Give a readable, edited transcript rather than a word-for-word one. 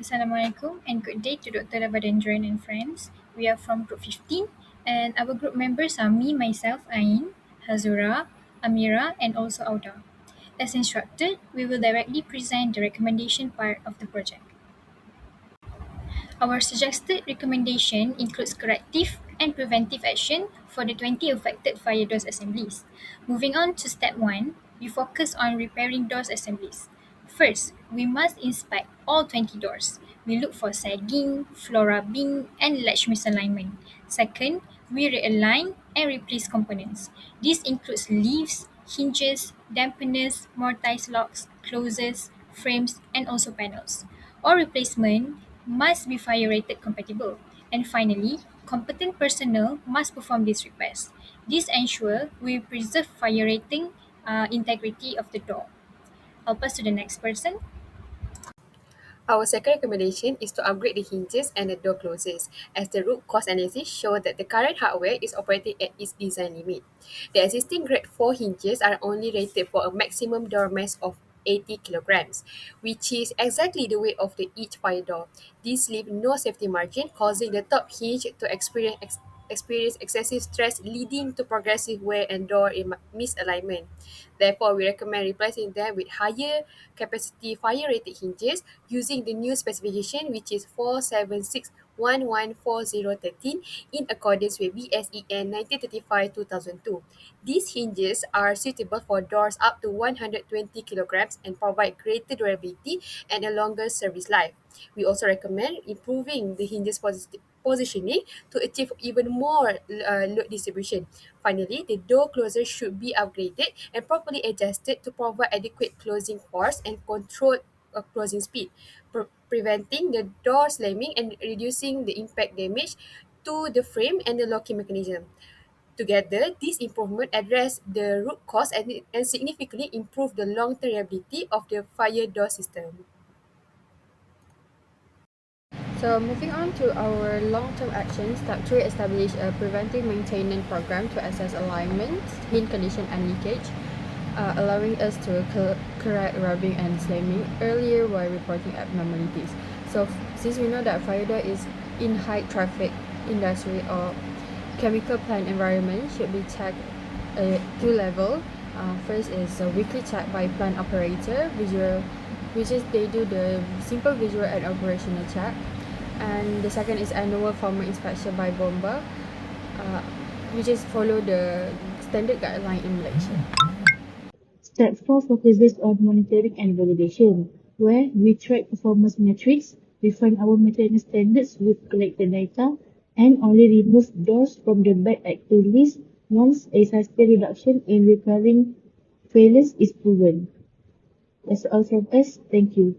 Assalamualaikum and good day to Dr. Rabadendran and friends. We are from group 15 and our group members are me, myself, Ain, Hazura, Amira and also Auda. As instructed, we will directly present the recommendation part of the project. Our suggested recommendation includes corrective and preventive action for the 20 affected fire doors assemblies. Moving on to step 1, we focus on repairing doors assemblies. First, we must inspect all 20 doors. We look for sagging, floor rubbing, and latch misalignment. Second, we realign and replace components. This includes leaves, hinges, dampeners, mortise locks, closers, frames, and also panels. All replacement must be fire rated compatible. And finally, competent personnel must perform these repairs. This ensure we preserve fire rating integrity of the door. I'll pass to the next person. Our second recommendation is to upgrade the hinges and the door closers, as the root cause analysis show that the current hardware is operating at its design limit. The existing grade 4 hinges are only rated for a maximum door mass of 80 kilograms, which is exactly the weight of the each fire door. This leaves no safety margin, causing the top hinge to experience excessive stress, leading to progressive wear and door misalignment. Therefore, we recommend replacing them with higher capacity fire rated hinges using the new specification, which is 476114013, in accordance with BSEN 1935-2002. These hinges are suitable for doors up to 120 kilograms and provide greater durability and a longer service life. We also recommend improving the hinges positioning to achieve even more load distribution. Finally, the door closer should be upgraded and properly adjusted to provide adequate closing force and controlled closing speed, preventing the door slamming and reducing the impact damage to the frame and the locking mechanism. Together, these improvements address the root cause and significantly improve the long-term reliability of the fire door system. So moving on to our long-term actions, step 3, establish a preventive maintenance program to assess alignment, skin condition and leakage, allowing us to correct rubbing and slamming earlier while reporting abnormalities. So since we know that fire door is in high traffic industry or chemical plant environment should be checked two level. First is a weekly check by plant operator, visual, which is they do the simple visual and operational check. And the second is annual formal inspection by bomba, uh, which is follow the standard guideline in Malaysia. Step 4 focuses on monitoring and validation, where we track performance metrics, refine our maintenance standards with collected data, and only remove doors from the bad active list once a sustained reduction in recurring failures is proven. That's all from us. Thank you.